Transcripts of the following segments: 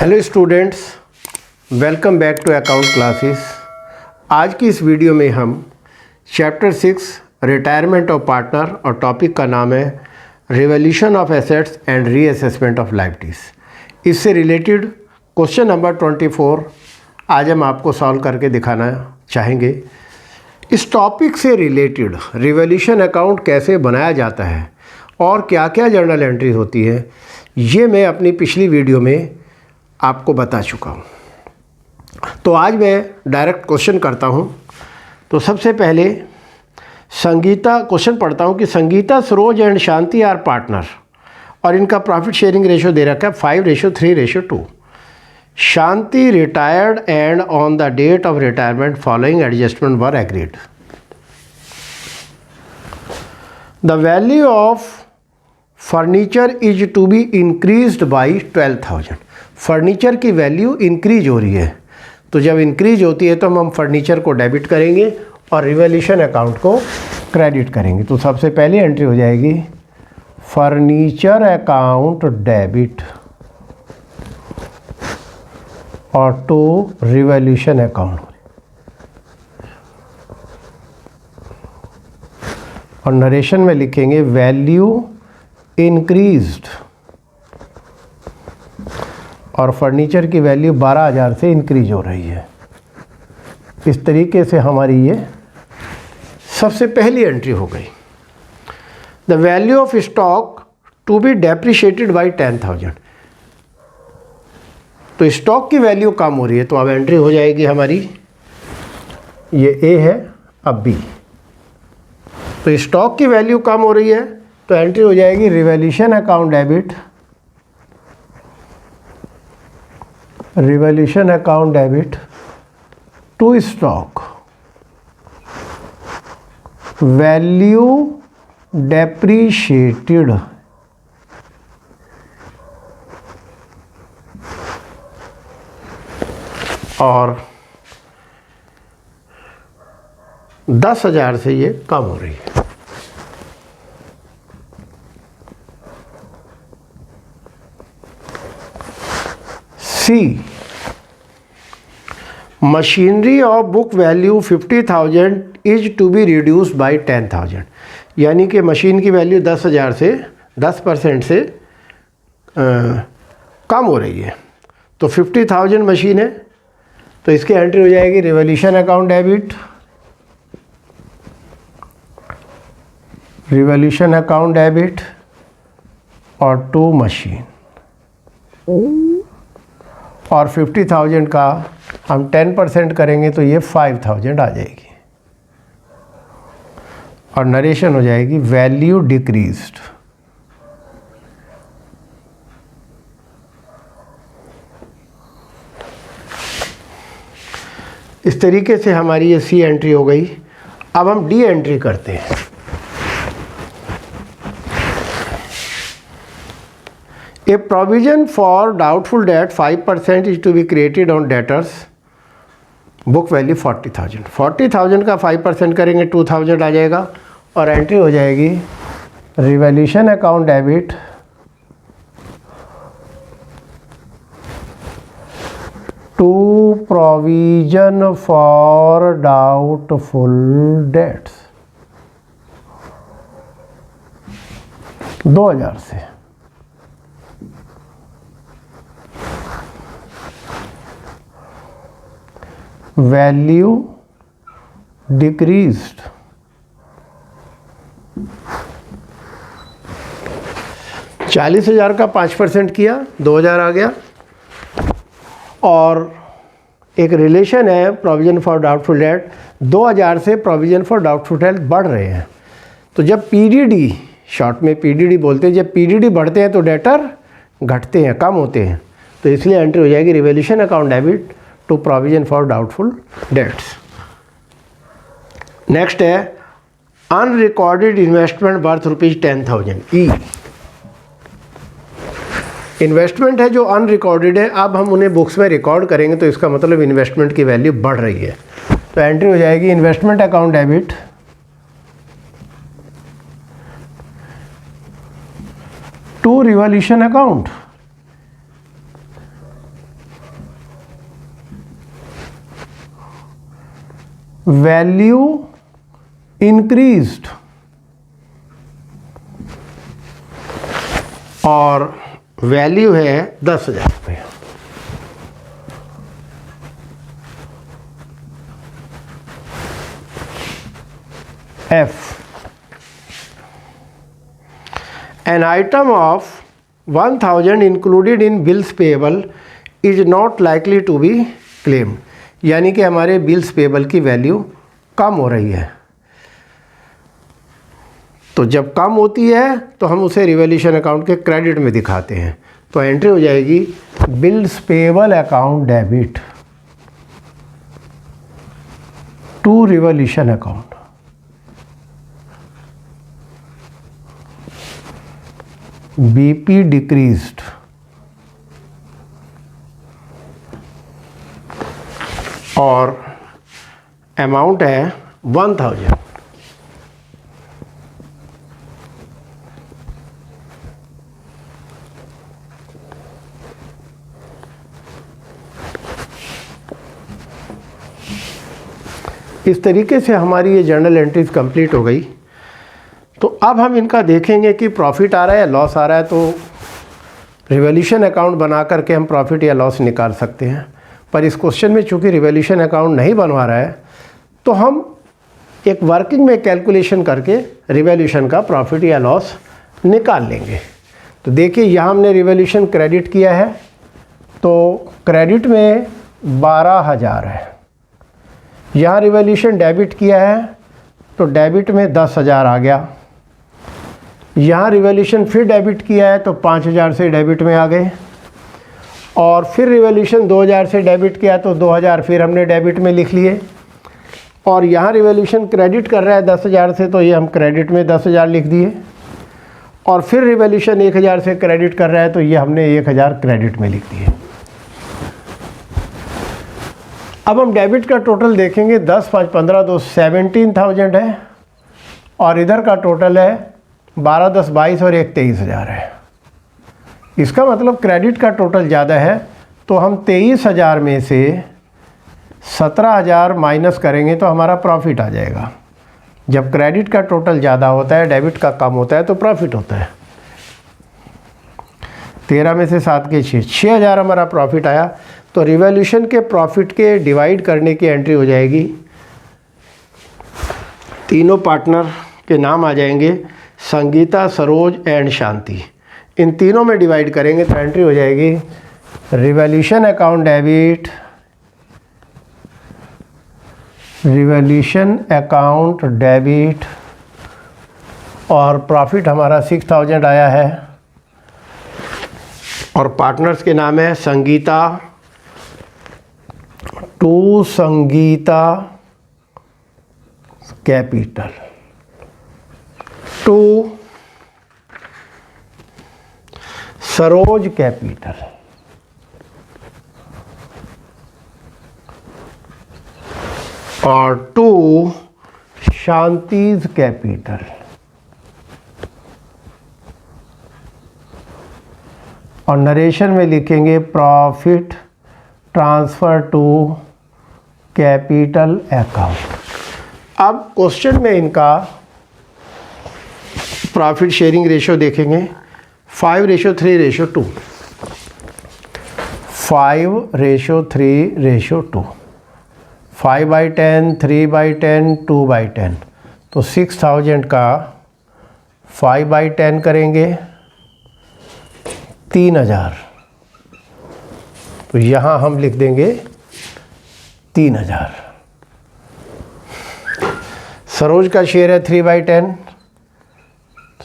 Hello students, welcome back to account classes. आज की इस वीडियो में हम चैप्टर 6 रिटायरमेंट ऑफ पार्टनर और टॉपिक का नाम है revaluation of assets and reassessment of liabilities. इससे रिलेटेड क्वेश्चन नंबर 24 आज हम आपको सॉल्व करके दिखाना चाहेंगे। इस टॉपिक से रिलेटेड रिवैल्यूएशन अकाउंट कैसे बनाया जाता है और क्या क्या जर्नल एंट्री होती है, ये मैं अपनी पिछली वीडियो में आपको बता चुका हूँ। तो आज मैं डायरेक्ट क्वेश्चन करता हूँ। तो सबसे पहले संगीता क्वेश्चन पढ़ता हूँ कि Sangeeta, Saroj and Shanti are partner और इनका प्रॉफिट शेयरिंग रेशो दे रखा है 5:3:2। Shanti retired and on the date of retirement following adjustment were agreed. The value of furniture is to be increased by 12,000। Furniture की वैल्यू इंक्रीज हो रही है, तो जब इंक्रीज होती है तो हम फर्नीचर को डेबिट करेंगे और रिवैल्यूएशन अकाउंट को क्रेडिट करेंगे। तो सबसे पहली एंट्री हो जाएगी फर्नीचर अकाउंट डेबिट और टू रिवैल्यूएशन अकाउंट, और नरेशन में लिखेंगे वैल्यू इंक्रीज्ड और फर्नीचर की वैल्यू 12,000 से इंक्रीज हो रही है। इस तरीके से हमारी ये सबसे पहली एंट्री हो गई। The value of stock to be depreciated by 10,000। तो स्टॉक की वैल्यू कम हो रही है, तो अब एंट्री हो जाएगी हमारी, ये ए है, अब बी। तो स्टॉक की वैल्यू कम हो रही है तो एंट्री हो जाएगी revaluation account debit, revaluation account debit to stock, value depreciated और 10,000 से ये कम हो रही है। See, machinery of book value 50,000 is to be reduced by 10,000। यानी कि मशीन की वैल्यू 10,000 से 10% से कम हो रही है। तो 50,000 मशीन है, तो इसकी एंट्री हो जाएगी revaluation account debit, revaluation account debit और टू मशीन, और 50,000 का हम 10% करेंगे तो ये 5,000 आ जाएगी, और नरेशन हो जाएगी वैल्यू डिक्रीज्ड। इस तरीके से हमारी ये सी एंट्री हो गई। अब हम डी एंट्री करते हैं। A provision for doubtful debt 5% is to be created on debtors book value 40,000। 40,000 का 5% करेंगे 2,000 आ जाएगा, और एंट्री हो जाएगी revaluation account debit to provision for doubtful debts 2,000 से, वैल्यू डिक्रीज्ड, चालीस 40,000 का 5% किया, 2,000 आ गया। और एक रिलेशन है प्रोविजन फॉर डाउटफुल डेट, 2,000 से प्रोविजन फॉर डाउटफुल डेट बढ़ रहे हैं। तो जब पीडीडी, शॉर्ट में पीडीडी बोलते हैं, जब पीडीडी बढ़ते हैं तो डेटर घटते हैं, कम होते हैं। तो इसलिए एंट्री हो जाएगी revaluation account debit to provision for doubtful debts. Next है अनरिकॉर्डेड इन्वेस्टमेंट वर्थ ₹10,000। ई इन्वेस्टमेंट है जो अनरिकॉर्डेड है, अब हम उन्हें बुक्स में रिकॉर्ड करेंगे तो इसका मतलब इन्वेस्टमेंट की वैल्यू बढ़ रही है। तो एंट्री हो जाएगी investment account debit to revaluation account value increased और वैल्यू है 10,000 रुपये। F, an item of 1000 included in bills payable is not likely to be claimed, यानी कि हमारे बिल्स पेबल की वैल्यू कम हो रही है। तो जब कम होती है तो हम उसे रिवैल्यूएशन अकाउंट के क्रेडिट में दिखाते हैं। तो एंट्री हो जाएगी bills payable account debit to revaluation account. BP decreased और अमाउंट है 1000। इस तरीके से हमारी ये जर्नल एंट्रीज कंप्लीट हो गई। तो अब हम इनका देखेंगे कि प्रॉफिट आ रहा है या लॉस आ रहा है। तो रिवैल्यूएशन अकाउंट बना करके हम प्रॉफिट या लॉस निकाल सकते हैं, पर इस क्वेश्चन में चूंकि रिवैल्यूएशन अकाउंट नहीं बनवा रहा है तो हम एक वर्किंग में कैलकुलेशन करके रिवैल्यूएशन का प्रॉफिट या लॉस निकाल लेंगे। तो देखिए यहाँ हमने रिवैल्यूएशन क्रेडिट किया है, तो क्रेडिट में 12,000 है। यहाँ रिवैल्यूएशन डेबिट किया है तो डेबिट में 10,000 आ गया। यहाँ रिवैल्यूएशन फिर डेबिट किया है तो 5,000 से डेबिट में आ गए, और फिर रिवैल्यूएशन 2,000 से डेबिट किया तो 2,000 फिर हमने डेबिट में लिख लिए। और यहाँ रिवैल्यूएशन क्रेडिट कर रहा है 10,000 से, तो ये हम क्रेडिट में 10,000 लिख दिए। और फिर रिवैल्यूएशन 1,000 से क्रेडिट कर रहा है तो ये हमने 1,000 क्रेडिट में लिख दिए। अब हम डेबिट का टोटल देखेंगे। 10, 5, 15, 2 17,000 है, और इधर का टोटल है 12, 10, 22 और 1 23,000 है। इसका मतलब क्रेडिट का टोटल ज़्यादा है, तो हम 23,000 में से 17,000 माइनस करेंगे तो हमारा प्रॉफिट आ जाएगा। जब क्रेडिट का टोटल ज़्यादा होता है, डेबिट का कम होता है, तो प्रॉफिट होता है। 13 में से 7 के 6,000 हमारा प्रॉफिट आया। तो रिवैल्यूएशन के प्रॉफिट के डिवाइड करने की एंट्री हो जाएगी। तीनों पार्टनर के नाम आ जाएंगे, संगीता, सरोज एंड शांति। इन तीनों में डिवाइड करेंगे तो एंट्री हो जाएगी revaluation account debit, revaluation account debit, और प्रॉफिट हमारा 6,000 आया है। और पार्टनर्स के नाम है Sangeeta to Sangeeta capital, to Saroj capital, और टू शांतिज कैपिटल। और नरेशन में लिखेंगे profit transfer to capital account. अब क्वेश्चन में इनका प्रॉफिट शेयरिंग रेशो देखेंगे। 5:3:2, 5:3:2, 5/10, 3/10, 2/10। तो 6,000 का 5/10 करेंगे 3,000। तो यहाँ हम लिख देंगे 3,000। सरोज का शेयर है 3/10,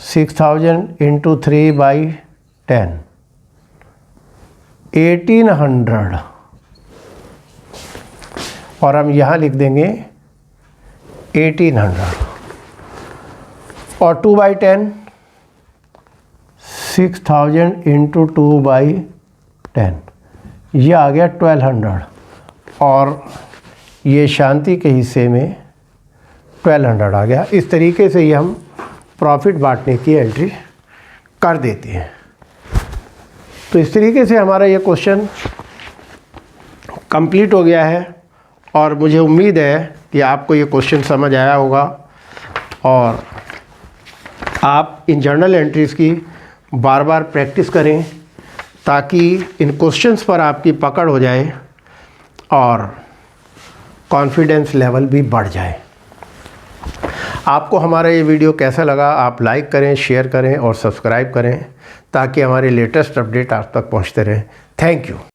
6,000 इंटू 3/10, 1,800। और हम यहाँ लिख देंगे 1,800। और 2/10, 6,000 इंटू 2/10, यह आ गया 1,200। और ये शांति के हिस्से में 1,200 आ गया। इस तरीके से ये हम प्रॉफिट बांटने की एंट्री कर देते हैं। तो इस तरीके से हमारा ये क्वेश्चन कंप्लीट हो गया है, और मुझे उम्मीद है कि आपको ये क्वेश्चन समझ आया होगा और आप इन जर्नल एंट्रीज़ की बार बार प्रैक्टिस करें ताकि इन क्वेश्चंस पर आपकी पकड़ हो जाए और कॉन्फिडेंस लेवल भी बढ़ जाए। आपको हमारा ये वीडियो कैसा लगा आप लाइक करें, शेयर करें और सब्सक्राइब करें ताकि हमारे लेटेस्ट अपडेट आप तक पहुंचते रहें। Thank you.